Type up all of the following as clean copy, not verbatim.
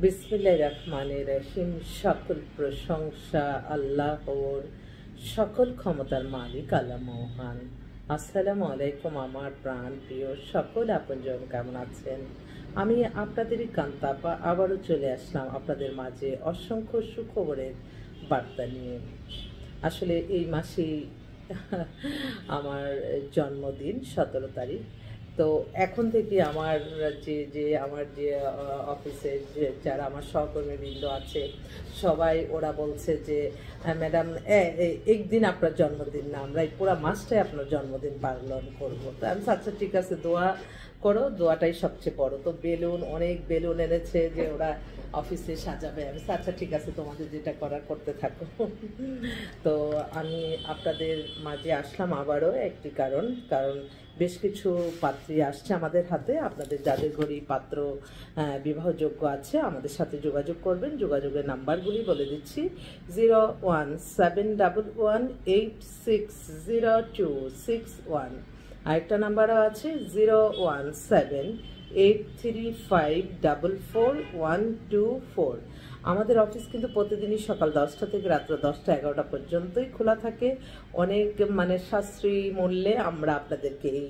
বিসমিল্লাহির রহমানির রহিম। সকল প্রশংসা আল্লাহর, সকল ক্ষমতার মালিক আল্লাহ মহান। আসসালামু আলাইকুম আমার প্রাণ প্রিয় সকল আপনজন, কেমন আছেন? আমি আপনাদেরই কান্তাপা আবারও চলে আসলাম আপনাদের মাঝে অসংখ্য সুখবরের বার্তা নিয়ে। আসলে এই মাসেই আমার জন্মদিন 17 তারিখ। তো এখন থেকে আমার যে অফিসের যারা আমার সহকর্মীবৃন্দ আছে সবাই ওরা বলছে যে ম্যাডাম একদিন আপনার জন্মদিন না, আমরা এই পুরো মাসটাই আপনার জন্মদিন পালন করবো। তো আমি আচ্ছা ঠিক আছে, দোয়া করো, দোয়াটাই সবচেয়ে বড়। তো বেলুন, অনেক বেলুন এনেছে যে ওরা অফিসে সাজাবে। আমি আচ্ছা ঠিক আছে, তোমাদের যেটা করার করতে থাকো। তো আমি আপনাদের মাঝে আসলাম আবারও একটি কারণ বেশ কিছু পাত্রী আসছে আমাদের হাতে। আপনাদের যাদের ঘরেই পাত্র বিবাহযোগ্য আছে আমাদের সাথে যোগাযোগ করবেন। যোগাযোগের নাম্বারগুলি বলে দিচ্ছি: 01711860261। আরেকটা নাম্বারও আছে 01783544124। আমাদের অফিস কিন্তু প্রতিদিনই সকাল 10টা থেকে রাত্র 10টা 11টা পর্যন্তই খোলা থাকে। অনেক সাশ্রয়ী মূল্যে আমরা আপনাদেরকে এই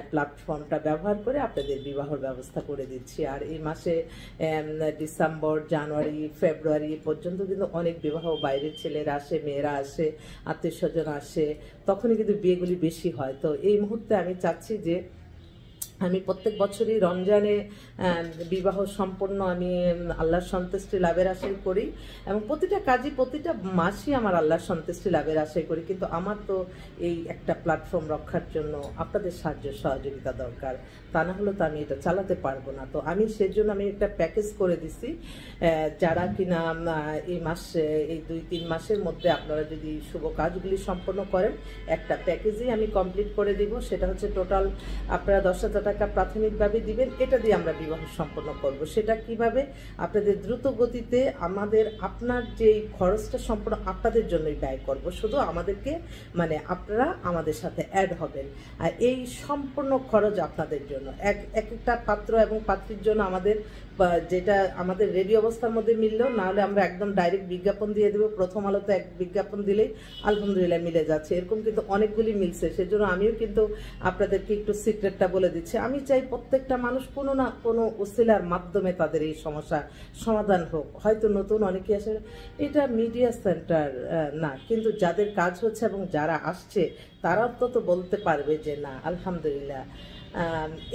প্ল্যাটফর্মটা ব্যবহার করে আপনাদের বিবাহর ব্যবস্থা করে দিচ্ছি। আর এই মাসে ডিসেম্বর, জানুয়ারি, ফেব্রুয়ারি পর্যন্ত কিন্তু অনেক বিবাহ, বাইরের ছেলেরা আসে, মেয়েরা আসে, আত্মীয় স্বজন আসে, তখনই কিন্তু বিয়েগুলি বেশি হয়। তো এই মুহূর্তে আমি চাচ্ছি যে আমি প্রত্যেক বছরই রমজানে বিবাহ সম্পন্ন আমি আল্লাহর সন্তুষ্টি লাভের আশাই করি, এবং প্রতিটা কাজই প্রতিটা মাসই আমার আল্লাহর সন্তুষ্টি লাভের আশাই করি। কিন্তু আমার তো এই একটা প্ল্যাটফর্ম রক্ষার জন্য আপনাদের সাহায্য সহযোগিতা দরকার, তা না হলে তো আমি এটা চালাতে পারবো না। তো আমি সেজন্য আমি একটা প্যাকেজ করে দিছি, যারা কিনা এই মাসে, এই 2-3 মাসের মধ্যে আপনারা যদি শুভ কাজগুলি সম্পন্ন করেন, একটা প্যাকেজই আমি কমপ্লিট করে দিব। সেটা হচ্ছে টোটাল আপনারা 10,000 টাকা প্রাথমিকভাবে দিবেন, এটা দিয়ে আমরা বিবাহ সম্পন্ন করব। সেটা কিভাবে? আপনাদের দ্রুত গতিতে আপনার যেই খরচটা সম্পূর্ণ আপনাদের জন্যই ব্যয় করব, শুধু আমাদেরকে আপনারা আমাদের সাথে অ্যাড হবেন, আর এই সম্পূর্ণ খরচ আপনাদের জন্য। একটা পাত্র এবং পাত্রীর জন্য আমাদের যেটা আমাদের রেডি অবস্থার মধ্যে মিললেও, নাহলে আমরা একদম ডাইরেক্ট বিজ্ঞাপন দিয়ে দেবো। প্রথম আলোতে এক বিজ্ঞাপন দিলেই আলহামদুলিল্লাহ মিলে যাচ্ছে, এরকম কিন্তু অনেকগুলি মিলছে। সেজন্য আমিও কিন্তু আপনাদেরকে একটু সিক্রেটটা বলে দিচ্ছি। আমি চাই প্রত্যেকটা মানুষ কোনো না কোনো উসিলার মাধ্যমে তাদের এই সমস্যা সমাধান হোক। হয়তো নতুন অনেকে আসে, এটা মিডিয়া সেন্টার না, কিন্তু যাদের কাজ হচ্ছে এবং যারা আসছে তারা অন্তত বলতে পারবে যে না আলহামদুলিল্লাহ,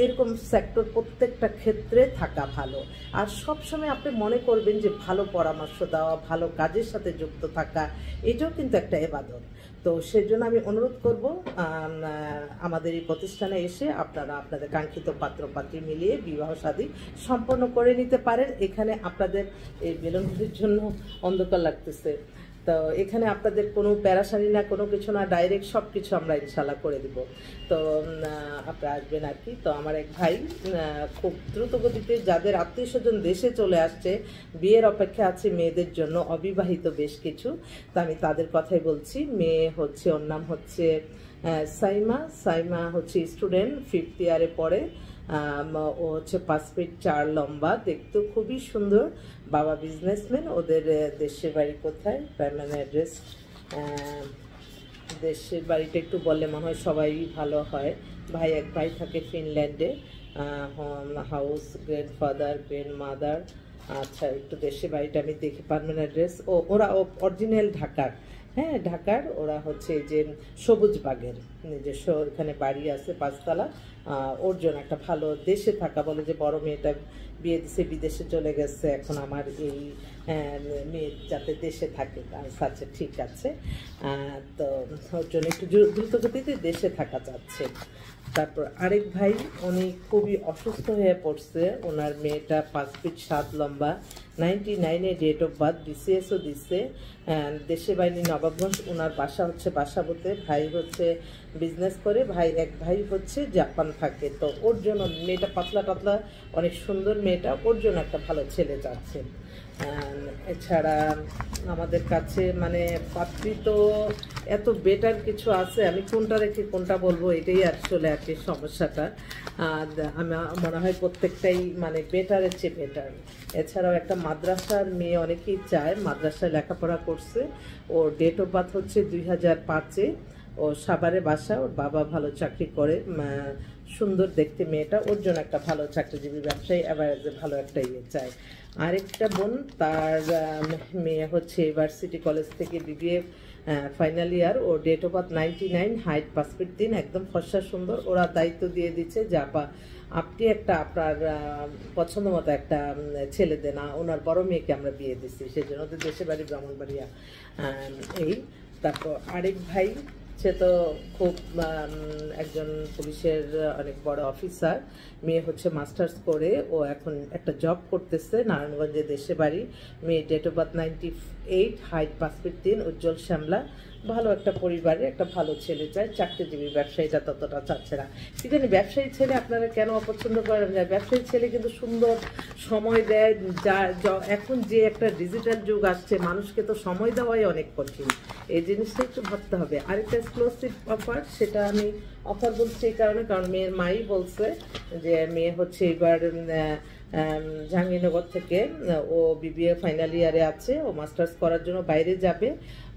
এরকম সেক্টর প্রত্যেকটা ক্ষেত্রে থাকা ভালো। আর সবসময় আপনি মনে করবেন যে ভালো পরামর্শ দেওয়া, ভালো কাজের সাথে যুক্ত থাকা, এটাও কিন্তু একটা ইবাদত। তো সেজন্য আমি অনুরোধ করব আমাদের এই প্রতিষ্ঠানে এসে আপনারা আপনাদের কাঙ্ক্ষিত পাত্র পাত্রী মিলিয়ে বিবাহ শাদী সম্পন্ন করে নিতে পারেন। এখানে আপনাদের এই বেলুনগুলির জন্য অন্ধকার লাগতেছে, তো এখানে আপনাদের কোনো প্যারাশানি না, কোনো কিছু না, ডাইরেক্ট সব কিছু আমরা ইনশাল্লাহ করে দিব। তো আপনারা আসবেন আর কি। তো আমার এক ভাই খুব দ্রুত গতিতে, যাদের আত্মীয় স্বজন দেশে চলে আসছে, বিয়ের অপেক্ষা আছে মেয়েদের জন্য, অবিবাহিত বেশ কিছু, তো আমি তাদের কথাই বলছি। মেয়ে হচ্ছে, ওর নাম হচ্ছে সাইমা হচ্ছে স্টুডেন্ট, 5th ইয়ারে পড়ে। ও হচ্ছে 5 ফিট 4 লম্বা, দেখতে খুবই সুন্দর। বাবা বিজনেসম্যান। ওদের দেশের বাড়ি কোথায়, প্রাইমারি অ্যাড্রেস, দেশের বাড়িটা একটু বললে মনে হয় সবাই ভালো হয়। এক ভাই থাকে ফিনল্যান্ডে, হাউস, গ্র্যান্ডফাদার, গ্র্যান্ডমাদার। আচ্ছা, একটু দেশের বাড়িটা আমি দেখি, পারমানেন্ট অ্যাড্রেস। ওরা অরিজিনাল ঢাকার, হ্যাঁ ঢাকার। ওরা হচ্ছে যে সবুজবাগের নিজস্ব এখানে বাড়ি আছে 5 তলা। ওর জন্য একটা ভালো দেশে থাকা, বলে যে বড় মেয়েটা বিয়ে দিছে, বিদেশে চলে গেছে, এখন আমার এই মেয়ে যাতে দেশে থাকে। আচ্ছা ঠিক আছে, তো ওর জন্য একটু দ্রুত গতিতে দেশে থাকা যাচ্ছে। তারপর আরেক ভাই, উনি খুবই অসুস্থ হয়ে পড়ছে। ওনার মেয়েটা 5 ফিট 7 লম্বা, 99-এ ডেট অফ বার্থ, BCSও দিচ্ছে, দেশে বাহিনী নবাবগঞ্জ। ওনার বাসা হচ্ছে বাসাবোতে। ভাই হচ্ছে বিজনেস করে, এক ভাই হচ্ছে জাপান থাকে। তো ওর জন্য মেয়েটা পাতলা টাতলা অনেক সুন্দর মেয়েটা, ওর জন্য একটা ভালো ছেলে চাচ্ছে। এছাড়া আমাদের কাছে মানে পাত্রী তো এত বেটার কিছু আছে, আমি কোনটা রেখে কোনটা বলবো এটাই আসলে আর কি সমস্যাটা। আর আমার মনে হয় প্রত্যেকটাই মানে বেটারের চেয়ে বেটার। এছাড়াও একটা মাদ্রাসার মেয়ে অনেকেই চায়, মাদ্রাসায় লেখাপড়া করছে, ওর ডেট অফ বার্থ হচ্ছে 2005-এ, ও সাভারে বাসা, ওর বাবা ভালো চাকরি করে, সুন্দর দেখতে মেয়েটা, ওর জন্য একটা ভালো চাকরিজীবী ব্যবসায়ী অ্যাভারেজে ভালো একটা ইয়ে চায়। আরেকটা বোন, তার মেয়ে হচ্ছে ইউনিভার্সিটি কলেজ থেকে বিবিএ ফাইনাল ইয়ার, ওর date of birth 99, height 5 feet 3, একদম ফর্সা সুন্দর। ওরা দায়িত্ব দিয়ে দিচ্ছে যে আপা আপনি একটা আপনার পছন্দ মতো একটা ছেলে দেন, ওনার বড় মেয়েকে আমরা বিয়ে দিচ্ছি, সেই জন্য ওদের দেশের বাড়ি ব্রাহ্মণবাড়িয়া। এই তারপর আরেক ভাই, সে তো খুব একজন পুলিশের অনেক বড় অফিসার, মেয়ে হচ্ছে মাস্টার্স করে, ও এখন একটা জব করতেছে নারায়ণগঞ্জে, দেশে বাড়ি। মেয়ে date of birth 98, height 5 feet 3, উজ্জ্বল শ্যামলা, ভালো একটা পরিবারে একটা ভালো ছেলে চায়, চাকরিজীবী। ব্যবসায়ীটা ততটা চাচ্ছে না। কি জানি ব্যবসায়ী ছেলে আপনারা কেন অপছন্দ করেন? ব্যবসায়ী ছেলে কিন্তু সুন্দর, সময় দেয়, এখন যে একটা ডিজিটাল যুগ আসছে, মানুষকে তো সময় দেওয়াই অনেক কঠিন, এই জিনিসটা একটু ভাবতে হবে। আরেকটা এক্সক্লুসিভ অফার, সেটা আমি অফার বলছি এই কারণে, কারণ মেয়ের মাই বলছে যে মেয়ে হচ্ছে এবার জাহাঙ্গীরনগর থেকে, ও বিবিএ ফাইনাল ইয়ারে আছে, ও মাস্টার্স করার জন্য বাইরে যাবে।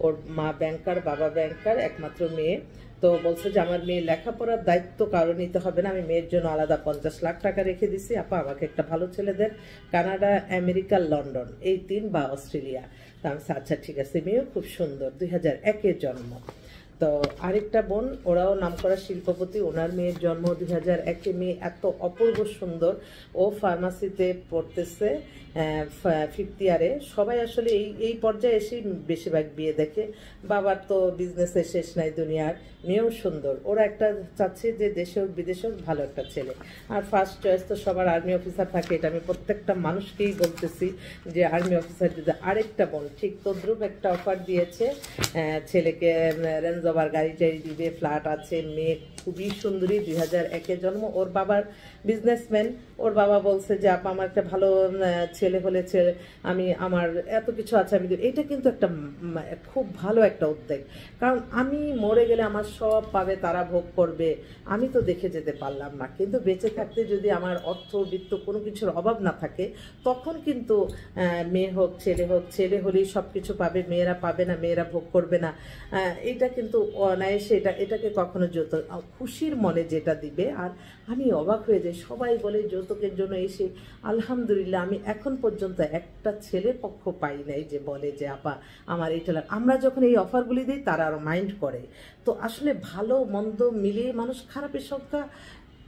ওর মা ব্যাংকার, বাবা ব্যাংকার, একমাত্র মেয়ে। তো বলছে যে আমার মেয়ে লেখাপড়ার দায়িত্ব কারো নিতে হবে না, আমি মেয়ের জন্য আলাদা 50 লাখ টাকা রেখে দিছি, আপা আমাকে একটা ভালো ছেলে দেন, কানাডা, আমেরিকা, লন্ডন, এই 3 বা অস্ট্রেলিয়া। তো আমি আচ্ছা ঠিক আছে, মেয়েও খুব সুন্দর, 2001-এ জন্ম। তো আরেকটা বোন, ওরাও নামকরা শিল্পপতি, ওনার মেয়ের জন্ম 2001-এ, মেয়ে এত অপূর্ব সুন্দর, ও ফার্মাসিতে পড়তেছে 5th ইয়ারে। সবাই আসলে এই পর্যায়ে এসে বেশিরভাগ বিয়ে দেখে, বাবার তো বিজনেসে শেষ নাই দুনিয়ার। মেয়েও সুন্দর, ওরা একটা চাচ্ছে যে দেশে হোক বিদেশে হোক ভালো একটা ছেলে। আর ফার্স্ট চয়েস তো সবার আর্মি অফিসার থাকে, এটা আমি প্রত্যেকটা মানুষকেই বলতেছি যে আর্মি অফিসার যদি। আরেকটা বোন ঠিক তদ্রুপ একটা অফার দিয়েছে, ছেলেকে রেঞ্জ ওভার গাড়ি টাড়ি দিবে, ফ্ল্যাট আছে, মেয়ে খুবই সুন্দরী, 2001-এ জন্ম, ওর বাবার বিজনেসম্যান। ওর বাবা বলছে যে আপা আমার একটা ভালো ছেলে হলে আমি আমার এত কিছু আছে আমি দেব। এটা কিন্তু একটা খুব ভালো একটা উদ্যোগ, কারণ আমি মরে গেলে আমার সব পাবে, তারা ভোগ করবে, আমি তো দেখে যেতে পারলাম না। কিন্তু বেঁচে থাকতে যদি আমার অর্থ বিত্ত কোনো কিছুর অভাব না থাকে, তখন কিন্তু মেয়ে হোক ছেলে হোক, ছেলে হলেই সব কিছু পাবে, মেয়েরা পাবে না, মেয়েরা ভোগ করবে না। এটা কিন্তু অনায়াসে, এটাকে কখনো যৌতুক, খুশির মনে যেটা দিবে। আর আমি অবাক হয়ে যাই, সবাই বলে যৌতুকের জন্য এসে, আলহামদুলিল্লাহ আমি এখন পর্যন্ত একটা ছেলে পক্ষ পাই নাই যে বলে যে আপা আমার এইটা আমরা যখন এই অফারগুলি দিই তারা আরও মাইন্ড করে। তো আসলে ভালো মন্দ মিলিয়ে মানুষ, খারাপের সংখ্যা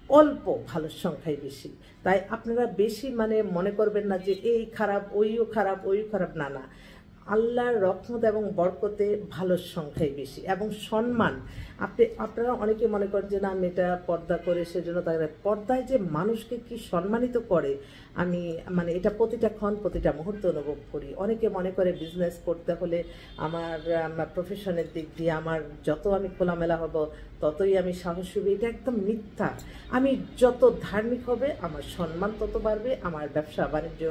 অল্প, ভালোর সংখ্যাই বেশি। তাই আপনারা বেশি মানে মনে করবেন না যে এই খারাপ, ওইও খারাপ, ওইও খারাপ, না না, আল্লাহর রহমত এবং বরকতে ভালোর সংখ্যাই বেশি। এবং সম্মান, আপনারা অনেকে মনে করেন যে না মেয়েটা পর্দা করে সেজন্য তাদের পর্দায় যে মানুষকে কি সম্মানিত করে, আমি মানে এটা প্রতিটা ক্ষণ প্রতিটা মুহূর্তে অনুভব করি। অনেকে মনে করে বিজনেস করতে হলে আমার প্রফেশনের দিক দিয়ে আমার যত আমি খোলামেলা হব ততই আমি সাহসী হব, এটা একদম মিথ্যা। আমি যত ধার্মিক হবে আমার সম্মান তত বাড়বে, আমার ব্যবসা বাণিজ্য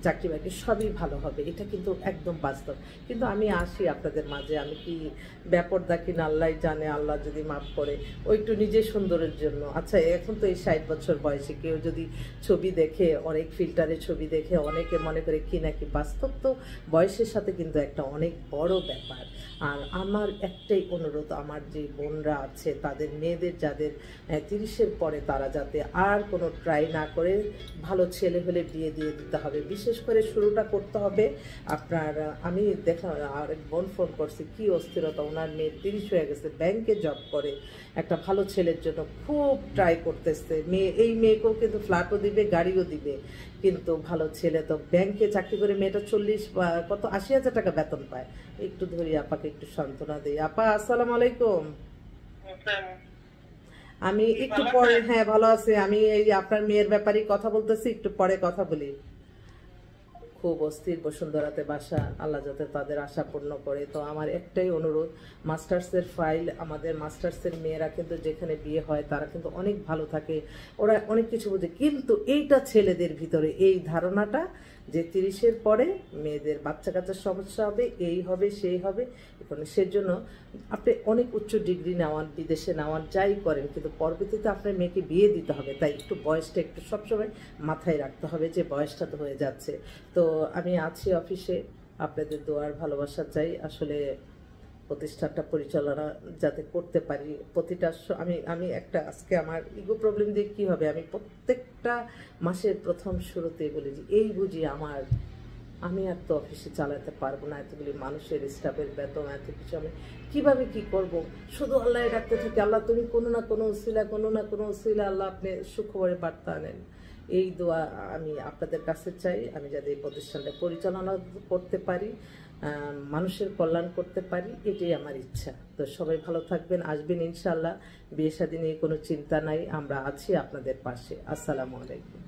চাকরি বাকরি সবই ভালো হবে, এটা কিন্তু একদম বাস্তব। কিন্তু আমি আসি আপনাদের মাঝে, আমি কি ব্যাপারটা কিনা আল্লাহ জানে, আল্লাহ যদি মাফ করে, ওই একটু নিজের সুন্দরের জন্য। আচ্ছা এখন তো এই 60 বছর বয়সে কেউ যদি ছবি দেখে, অনেক ফিল্টারে ছবি দেখে, অনেকে মনে করে কি নাকি, বাস্তব তো বয়সের সাথে কিন্তু একটা অনেক বড় ব্যাপার। আর আমার একটাই অনুরোধ, আমার যে বোনরা আছে তাদের মেয়েদের যাদের 30-এর পরে, তারা যাতে আর কোনো ট্রাই না করে, ভালো ছেলে হলে বিয়ে দিয়ে দিতে হবে। বিশেষ করে শুরুটা করতে হবে আপনার, আমি আরেক বোন ফোন করছি, কি অস্থিরতা, ওনার মেয়ে 30 হয়ে গেছে, ব্যাংকে জব করে, একটা ভালো ছেলের জন্য খুব ট্রাই করতেছে। এই মেয়েকেও কিন্তু ফ্ল্যাটও দিবে, গাড়িও দিবে, কিন্তু ভালো ছেলে। তো ব্যাংকে চাকরি করে মেয়েটা 80,000 টাকা বেতন পায়। একটু ধরি আপাকে একটু সান্ত্বনা দিই। আপা আসসালামু আলাইকুম। আমি একটু পরে, হ্যাঁ ভালো আছে, আমি এই আপনার মেয়ের ব্যাপারে কথা বলতেছি, একটু পরে কথা বলি। খুব অস্থির বসুন্ধরাতে বাসা, আল্লাহ যাতে তাদের আশা পূর্ণ করে। তো আমার একটাই অনুরোধ, মাস্টার্সের ফাইল, আমাদের মাস্টার্সের মেয়েরা কিন্তু যেখানে বিয়ে হয় তারা কিন্তু অনেক ভালো থাকে, ওরা অনেক কিছু বোঝে, কিন্তু এইটা ছেলেদের ভিতরে এই ধারণাটা যে 30-এর পরে মেয়েদের বাচ্চা কাচ্চার সমস্যা হবে, এই হবে সেই হবে। এখন সেজন্য আপনি অনেক উচ্চ ডিগ্রি নেওয়ান, বিদেশে নেওয়ান, যাই করেন, কিন্তু পরবর্তীতে আপনার মেয়েকে বিয়ে দিতে হবে, তাই একটু বয়সটা একটু সবসময় মাথায় রাখতে হবে যে বয়সটা তো হয়ে যাচ্ছে। তো আমি আছি অফিসে, আপনাদের দোয়ার ভালোবাসা চাই। আসলে প্রতিষ্ঠানটা পরিচালনা যাতে করতে পারি, প্রতিটা আমি একটা আজকে আমার ইগো প্রবলেম দিয়ে কী হবে, আমি প্রত্যেকটা মাসের প্রথম শুরুতেই বলি যে এই বুঝি আমি আর তো অফিসে চালাতে পারবো না, এতগুলি মানুষের স্টাফের বেতন, এত কিছু আমি কীভাবে কী করব। শুধু আল্লাহ ডাকতে থাকি, আল্লাহ তুমি কোনো না কোনো উসিলা আল্লাহ আপনি সুখবরে বার্তা আনেন। এই দোয়া আমি আপনাদের কাছে চাই, আমি যাতে এই প্রতিষ্ঠানটা পরিচালনা করতে পারি, মানুষের কল্যাণ করতে পারি, এটাই আমার ইচ্ছা। তো সবাই ভালো থাকবেন, আসবেন ইনশাল্লাহ। বিয়ে শাদী নিয়ে কোনো চিন্তা নাই, আমরা আছি আপনাদের পাশে। আসসালামু আলাইকুম।